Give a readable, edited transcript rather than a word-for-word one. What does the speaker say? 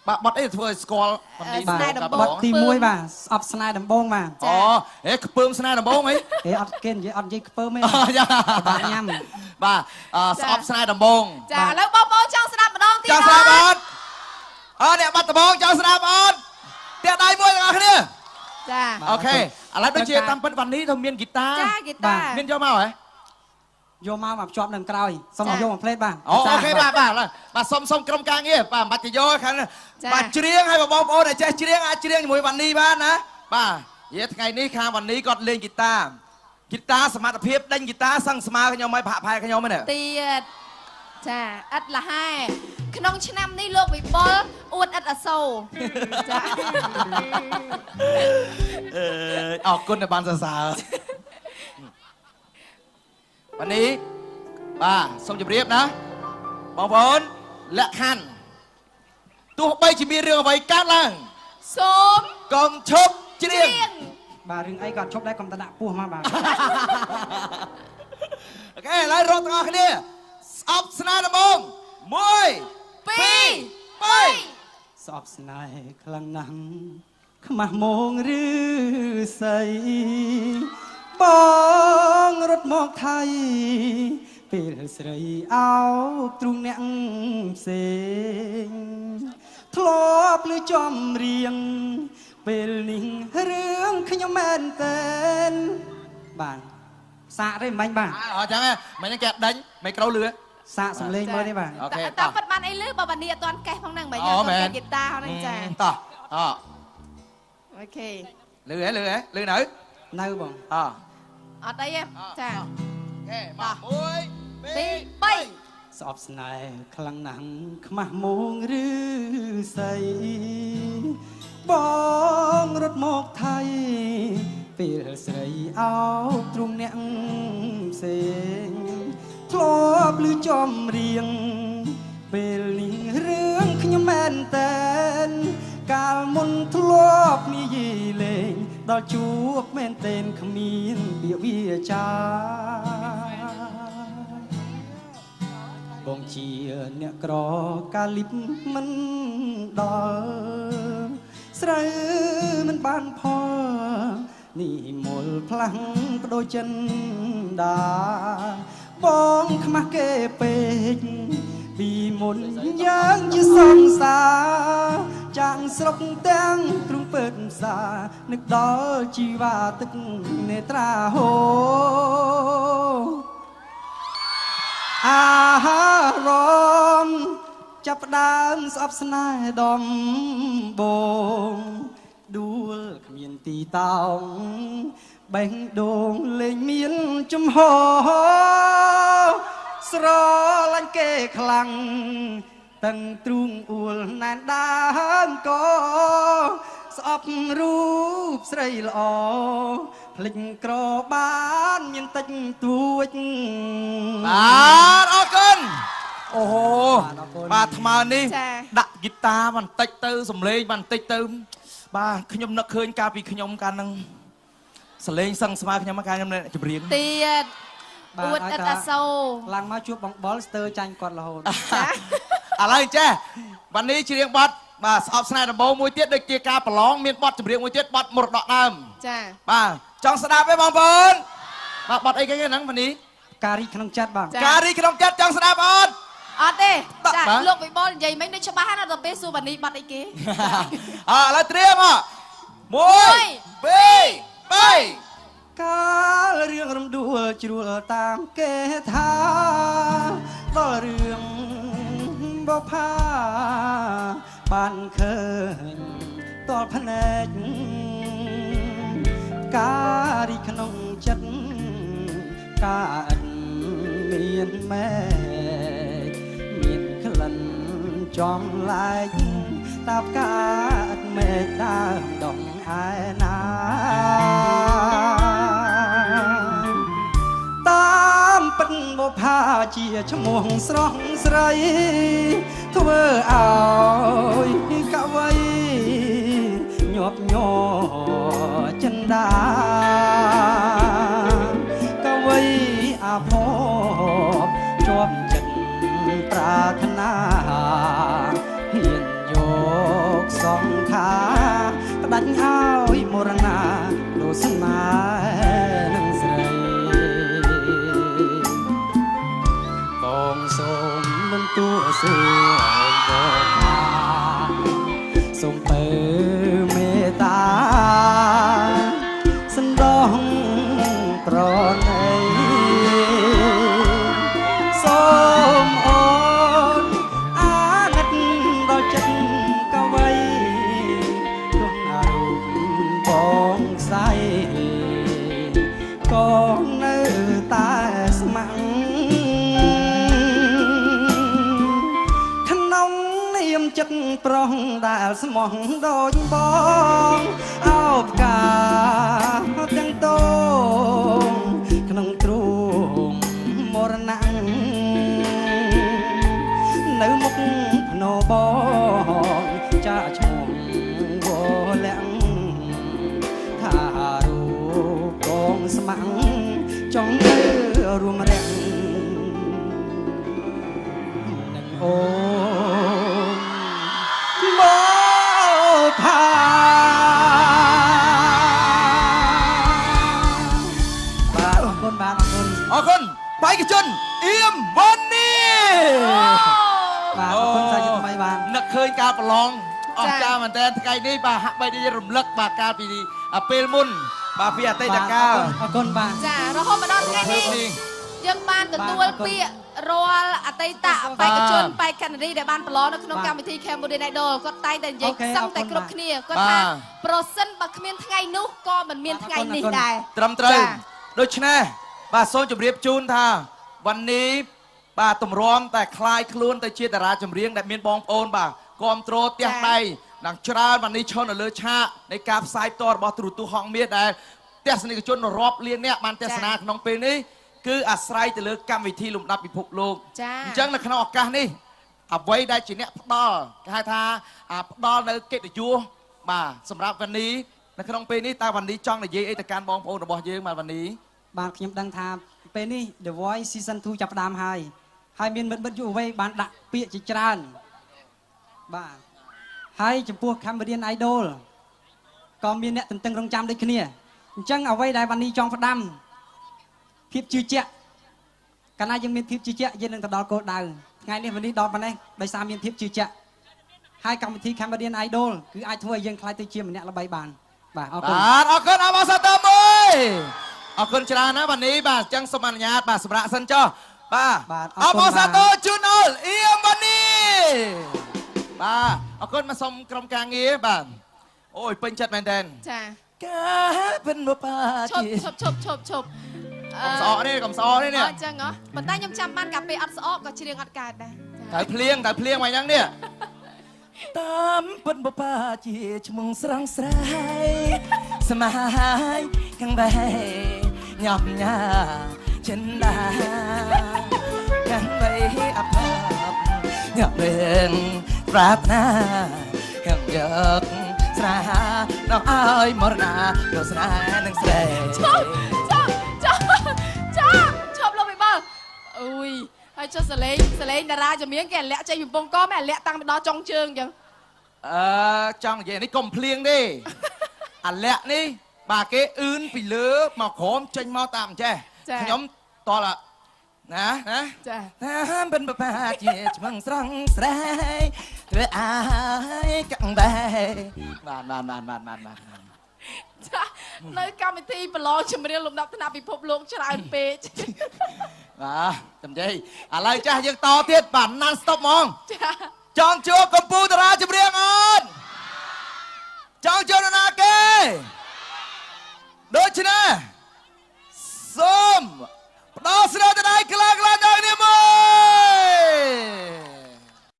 bà bật ấy thôi score bật thì môi bà ọp snai đầm bông mà ế cơm snai đầm bông ấy ế ọp kên với ọp dây cơm ấy bà nhầm bà ọp snai đầm bông chàแล้วbông trong snap mà đong tí cho snap on nè bắt đầm bông cho snap on tiệt đây môi rồi kia chà ok lại đôi chia tam phân văn ní thông miên guitar miên cho mau ấy vô mau mà chọn đằng cày xong rồi vô một plate bà ok bà xong trong ca nghe bà bắt chỉ vô khăn bà chiêng hay bà bom ô này chơi chiêng mùi văn ní ba nè bà vậy ngày ní khang văn ní còn lên guitarสมรรถភាពដេញ guitar សឹងស្មើខ្ញុំឲ្យប្រាក់ផែខ្ញុំហ្នឹងទៀតចាឥតលហើយក្នុងឆ្នាំនេះលោកវិបុលអួតឥតអសូរចាអរគុណដែលបានសរសើរวันนี้បាទសូមជម្រាបណាបងប្អូនលក្ខខណ្ឌទោះបីជាមានរឿងអ្វីកើតឡើងសូមកុំឈប់ច្រៀងbà rừng ấy còn chốt đấy còn ta đã pua mà bà ok ឡើយរកទាំងអស់គ្នាស្អប់ស្នាដំបង1 2 3ស្អប់ស្នេហ៍ខ្លាំងណាស់ខ្មាស់មងឬស័យបងរត់មកថៃពេលស្រីអោបទ្រូងអ្នកផ្សេងធ្លាប់លឺចំរៀងពេលនេះរឿងខ្ញុំមែនតើបាទសាកទេមិញបាទអញ្ចឹងមិញគេដេញមិនក្រៅលឺសាកសំឡេងមើលទេបាទអូខេតាមពិតបានអីលឺបើបានីអត់ទាន់កេះផងហ្នឹងមិញអត់ទាន់កេះហ្គីតាហ្នឹងចាតោះអូខេលឺនៅបងអត់អីទេចាអូខេមក1 2 3ស្អប់ស្នេហ៍ខ្លាំងណាស់ខ្មាស់មងឬស័យបងរត់មកថៃពេលស្រីអោបទ្រូងអ្នកផ្សេងធ្លាប់លឺចំរៀងពេលនេះរឿងខ្ញុំមែនតែនកាលមុនធ្លាប់និយាយលេងដល់ជួបមែនតែនគ្មានពាក្យវាចាបងជាអ្នកក្រកាលីបមិនដល់ស្រូវមិនបានផលនេះមូលផ្លាំងបដូរចិនដាបងខ្មាស់គេពេកពីមុនយ៉ាងជាសង្សារចាំងស្រុកទាំងទ្រុងពើផ្សារនឹកដល់ជីវ៉ាទឹកនេត្រាហូអារម្មណ៍ចាប់ដើមស្អប់ស្នេហ៍ដំបងដួលគ្មានទីតោងបេះដូងលេងមានចំហស្រឡាញ់គេខ្លាំងតឹងទ្រូងអួលណែនដើមកស្អប់រូបស្រីល្អភ្លេចក្របានមានតិចតួចបាទអរគុណអូហូបាទថ្មើនេះដាក់ហ្គីតាបន្តិចទៅសំឡេងបន្តិចទៅបាទខ្ញុំនឹកឃើញកាលពីខ្ញុំកាលហ្នឹងសលេងសឹងស្មើខ្ញុំកាលខ្ញុំចម្រៀងទៀតអួតឥតអសូរឡើងមកជួបបងបុលស្ទើរចាញ់គាត់រហូតឥឡូវចេះวันนี้ច្រៀងបទបាទស្អប់ស្នេហ៍ដំបូងមួយទៀតដូចជាការប្រឡងមានបទចម្រៀងមួយទៀតបទមរតកដើមចាបាទចង់ស្ដាប់ទេបងប្អូនបាទបទអីគេហ្នឹងวันนี้ការីក្នុងចិត្តបងការីក្នុងចិត្តចង់ស្ដាប់អត់ទេចាលោកវិបុលនិយាយមិញដូចច្បាស់ណាស់ដល់ពេលសួរវនីបាត់អីគេឥឡូវត្រៀម1 2 3កាលរឿងរំដួលជ្រួលតាមគេថាដល់រឿងបផាបានឃើញតលភ្នែកការីក្នុងចិត្តកាអិនមានម៉ែមានក្លិនចំឡាយតាផ្កាអត់មេឃដើមដងឯណាតាមពិតបុផាជាឈ្មោះស្រស់ស្រីធ្វើឲ្យកវីញាប់ញ័រចិន្តាកវីអាភ័ព្វជាប់ចិត្តប្រាថ្នាហ៊ានយក ខាផ្ដាច់ឲ្យមរណាលោស្នេហ៍នឹងស្រីកងសូមនឹងទួសួរបងថាសូមពើមេត្តាសណ្ដោះប្រណីសូមអូនអាណិតដល់ចិត្តកវីក្នុងអារូបបងស្រីក៏នៅតែស្ម័គ្រក្នុងនាមចិត្តប្រុសដែលស្មោះដូចបងអោបកាទាំងតងក្នុងទ្រូងមរណៈនៅមុខភ្នោបងចាឈ្មោះវលាក់ថារូបកងស្ម័គ្រចង់នៅរួមរាំងនឹងអូនមកថាបាទអរគុណបាទអរគុណ បេក្ខជនអៀមវ៉ាន់នី បាទអរគុណសាជាថ្មីបាទនឹកឃើញការប្រឡងអស្ចារ្យមែនតើថ្ងៃនេះបាទហាក់បីដូចរំលឹកបាទកាលពីពេលមុនបាទពីអតីតកាលអរគុណបាទចារហូតមកដល់ថ្ងៃនេះយើងបានទទួលពាក្យរាល់អតីតបេក្ខជនបេក្ខនារីដែលបានប្រឡងនៅក្នុងកម្មវិធី Cambodia Idol គាត់តែងតែនិយាយសឹងតែគ្រប់គ្នាគាត់ថាប្រសិនបើគ្មានថ្ងៃនោះក៏មិនមានថ្ងៃនេះដែរត្រឹមត្រូវដូច្នេះបាទសូមជម្រាបជូនថាวันนี้បាទទម្រាំតែคลายខ្លួនទៅជាតារាចម្រៀងដែលមានបងប្អូនបាទគ្រប់គ្រងផ្ទះដៃនឹងច្រើនวันนี้ឈរនៅលើឆាកនៃការផ្សាយផ្ទាល់របស់ទូរទស្សន៍ហងមាសដែលទស្សនិកជនរាប់លានអ្នកបានទស្សនាក្នុងពេលនេះគឺអាស្រ័យទៅលើកម្មវិធីលំដាប់ពិភពលោកអញ្ចឹងនៅក្នុងឱកាសនេះអ្វីដែលជាអ្នកផ្ដល់គេហៅថាផ្ដល់នៅកិត្តិយសបាទសម្រាប់วันนี้នៅក្នុងពេលនេះតើวันนี้ចង់និយាយអីទៅកាន់បងប្អូនរបស់យើងបាទวันนี้បាទខ្ញុំដឹងថាពេលនេះ The Voice Season 2 ចាប់ផ្ដើមហើយមានមិត្តយុវវ័យបានដាក់ពាក្យជាច្រើនបាទហើយចំពោះ Cambodia Idol ក៏មានអ្នកទន្ទឹងរង់ចាំដូចគ្នាអញ្ចឹងអ្វីដែលវ៉ានីចង់ផ្ដាំភាពជឿជាក់កាលណាយើងមានភាពជឿជាក់យើងនឹងទៅដល់គោលដៅថ្ងៃនេះវ៉ានីដល់ប៉ុណ្ណេះដោយសារមានភាពជឿជាក់ហើយកម្មវិធី Cambodia Idol គឺអាចធ្វើឲ្យយើងក្លាយទៅជាម្នាក់ល្បីបានបាទអរគុណបាទអរគុណអបអរសាទរមួយអរគុណច្រើនណាស់វ៉ានីបាទអញ្ចឹងសូមអនុញ្ញាតបាទសម្រាប់សិនចុះបាទអបអរសាទរជូនអលអៀមវ៉ានីបាទអរគុណមកសុំក្រុមការងារបាទអូយពេញចិត្តមែនតើចាការเป็นបបាជាឈប់កុំស្អកនេះអញ្ចឹងហ៎ប៉ុន្តែខ្ញុំចាំបានកាលពេលអត់ស្អកក៏ច្រៀងអត់កើតដែរត្រូវភ្លៀងមកយ៉ាងនេះតាមពិនបបាជាឈ្មោះស្រងស្រ័យស្មាយខាងបែញ៉ាំញ៉ាចិនដាខាងបែអបញ៉ាំរឿងប្រាថ្នាខាងយកស្រាដល់ឲ្យមរណាយកស្នានឹងស្រីឈប់លោកវិបុលអូយហើយចុះសលេងតារាចម្រៀងគេលាក់ចេញពីពងកមែលាក់តាំងពីដល់ចុងជើងអញ្ចឹងចង់និយាយនេះកុំភ្លៀងទេអាលាក់នេះបាទគេអឿនពីលើមកក្រោមចេញមកតាមចេះខ្ញុំតោះណាចាតាមពិនបបាជាឈ្មោះស្រងស្រែធ្វើអាយកាំងបែបាទចានៅកម្មវិធីប្រឡងចម្រៀងលំដាប់ថ្នាក់ពិភពលោកច្រើនពេកបាទចាំនិយាយឥឡូវចាស់យើងតទៀតបាទ non stop ហ្មងចង់ជួបកម្ពុជា